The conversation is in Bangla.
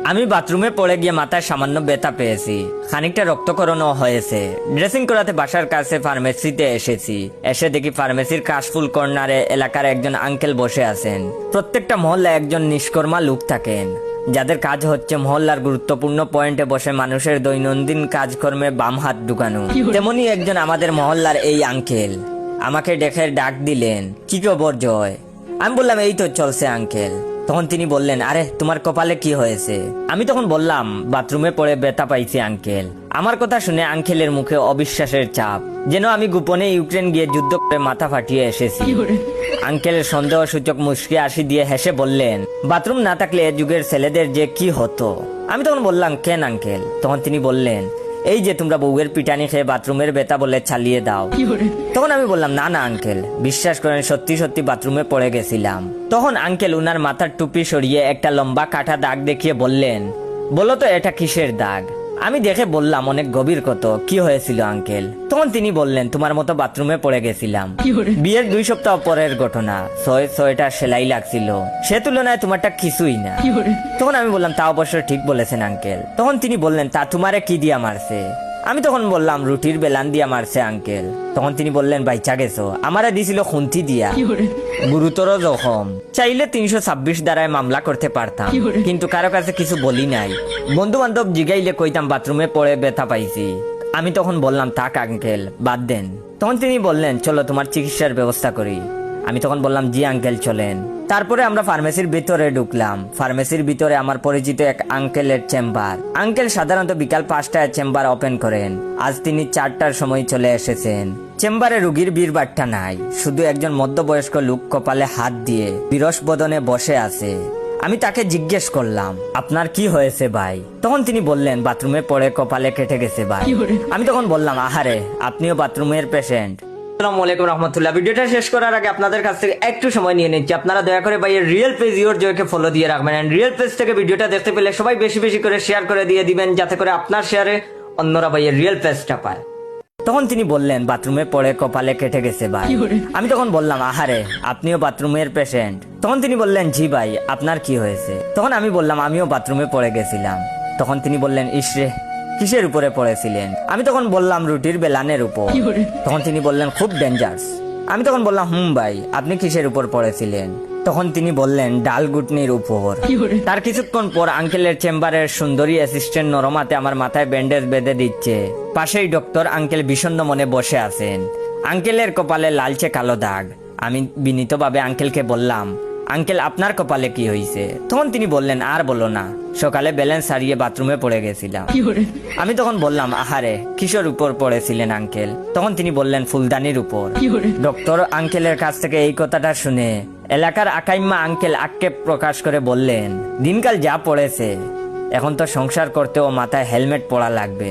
আমি বাথরুমে পড়ে গিয়ে মাথায় সামান্য ব্যথা পেয়েছি, খানিকটা রক্তকরণও হয়েছে। ড্রেসিং করাতে বাসার কাছে ফার্মেসিতে এসেছি। এসে দেখি ফার্মেসির কাশফুল কর্নারে এলাকার একজন আঙ্কেল বসে আছেন। প্রত্যেকটা মহল্লায় একজন নিষ্কর্মা লোক থাকেন, যাদের কাজ হচ্ছে মহল্লার গুরুত্বপূর্ণ পয়েন্টে বসে মানুষের দৈনন্দিন কাজকর্মে বাম হাত ঢুকানো। তেমনি একজন আমাদের মহল্লার এই আঙ্কেল আমাকে দেখে ডাক দিলেন, কি খবর জয়? আমি বললাম, এই তো চলছে আঙ্কেল। তখন তিনি বললেন, আরে তোমার কপালে কি হয়েছে? আমি তখন বললাম, বাথরুমে পড়ে ব্যথা পাইছি আঙ্কেল। আমার কথা শুনে আঙ্কেলের মুখে অবিশ্বাসের চাপ, যেন আমি গোপনে ইউক্রেন গিয়ে যুদ্ধ করে মাথা ফাটিয়ে এসেছি। আঙ্কেল সন্দেহ সূচক মুচকি হাসি দিয়ে হেসে বললেন, বাথরুম না থাকলে এ যুগের ছেলেদের যে কি হতো। আমি তখন বললাম, কেন আঙ্কেল? তখন তিনি বললেন, এই যে তোমরা বউয়ের পিটানি খেয়ে বাথরুমের ব্যথা বলে চালিয়ে দাও। তখন আমি বললাম, না না আঙ্কেল, বিশ্বাস করেন সত্যি সত্যি বাথরুমে পড়ে গেছিলাম। তখন আঙ্কেল উনার মাথার টুপি সরিয়ে একটা লম্বা কাটা দাগ দেখিয়ে বললেন, বলো তো এটা কিসের দাগ? আমি দেখে বললাম, অনেক গভীর কত, কি হয়েছিল আঙ্কেল? তখন তিনি বললেন, তোমার মতো বাথরুমে পড়ে গেছিলাম। বিয়ের 2 সপ্তাহ পরের ঘটনা। 6টা সেলাই লাগছিল, সে তুলনায় তোমারটা কিছুই না। তখন আমি বললাম, তা অবশ্য ঠিক বলেছেন আঙ্কেল। তখন তিনি বললেন, তা তোমারে কি দিয়া মারছে? আমি তখন বললাম, রুটির বেলান দিয়া মারছে আঙ্কেল। তখন তিনি বললেন, বাইচা গেছো? আমারে দিছিল খুন্তি দিয়া, গুরুতর জখম। চাইলে 326 দ্বারায় মামলা করতে পারতাম, কিন্তু কারো কাছে কিছু বলি নাই। বন্ধু বান্ধব জিগাইলে কইতাম বাথরুমে পড়ে ব্যথা পাইছি। আমি তখন বললাম, থাক আঙ্কেল, বাদ দেন। তখন তিনি বললেন, চলো তোমার চিকিৎসার ব্যবস্থা করি। আমি তখন বললাম, জি আঙ্কেল চলেন। তারপরে আমরা ফার্মেসির ভিতরে ঢুকলাম। ফার্মেসির ভিতরে আমার পরিচিত এক আঙ্কেলের চেম্বার। আঙ্কেল সাধারণত বিকাল 5টায় চেম্বার ওপেন করেন। আজ তিনি 4টার সময় চলে এসেছেন। চেম্বারে রুগীর ভিড়ভাট্টা নাই, শুধু একজন মধ্যবয়স্ক লোক কপালে হাত দিয়ে বিরস বদনে বসে আছে। আমি তাকে জিজ্ঞেস করলাম, আপনার কি হয়েছে ভাই? তখন তিনি বললেন, বাথরুমে পড়ে কপালে কেটে গেছে ভাই। আমি তখন বললাম, আহারে, আপনিও বাথরুমের পেশেন্ট? আসসালামু আলাইকুম রহমতুল্লাহ। ভিডিওটা শেষ করার আগে আপনাদের কাছ থেকে একটু সময় নিয়ে নিচ্ছি, আপনারা দয়া করে ভাইয়ের রিয়েল পেজ ইওর জয়কে ফলো দিয়ে রাখবেন। এন্ড রিয়েল পেজ থেকে ভিডিওটা দেখতে পেলে সবাই বেশি বেশি করে শেয়ার করে দিয়ে দিবেন, যাতে করে আপনার শেয়ারে অন্যরা ভাইয়ের রিয়েল পেজটা পায়। তখন তিনি বললেন, বাথরুমে পড়ে কপালে কেটে গেছে ভাই। আমি তখন বললাম, আহারে, আপনিও বাথরুমের পেশেন্ট? তখন তিনি বললেন, জি ভাই, আপনার কি হয়েছে? তখন আমি বললাম, আমিও বাথরুমে পড়ে গেছিলাম। তখন তিনি বললেন, ইসরে, কিসের উপরে পড়েছিলেন? আমি তখন বললাম, রুটির বেলানের উপর। তখন তিনি বললেন, খুব ডেঞ্জারাস। আমি তখন বললাম, ভাই, আপনি কিসের উপর পড়েছিলেন? তখন তিনি বললেন, ডাল গুটনির উপর। তার কিছুক্ষণ পর আঙ্কেলের চেম্বারের সুন্দরী অ্যাসিস্ট্যান্ট নরমাতে আমার মাথায় ব্যান্ডেজ বেঁধে দিচ্ছে। পাশেই ডক্টর আঙ্কেল বিষণ্ণ মনে বসে আছেন। আঙ্কেলের কপালে লালচে কালো দাগ। আমি বিনীতভাবে আঙ্কেলকে বললাম, আঙ্কেল, আপনার কপালে কি হয়েছে? তখন তিনি বললেন, আর বলো না, সকালে ব্যালেন্স হারিয়ে বাথরুমে পড়ে গেছিলাম। আমি তখন বললাম, আহারে, কিসের উপর পড়েছিলেন আঙ্কেল? তখন তিনি বললেন, ফুলদানির উপর। ডক্টর আঙ্কেলের কাছ থেকে এই কথাটা শুনে এলাকার আকাইম্মা আঙ্কেল আক্ষেপ প্রকাশ করে বললেন, দিনকাল যা পড়েছে, এখন তো সংসার করতেও মাথায় হেলমেট পরা লাগবে।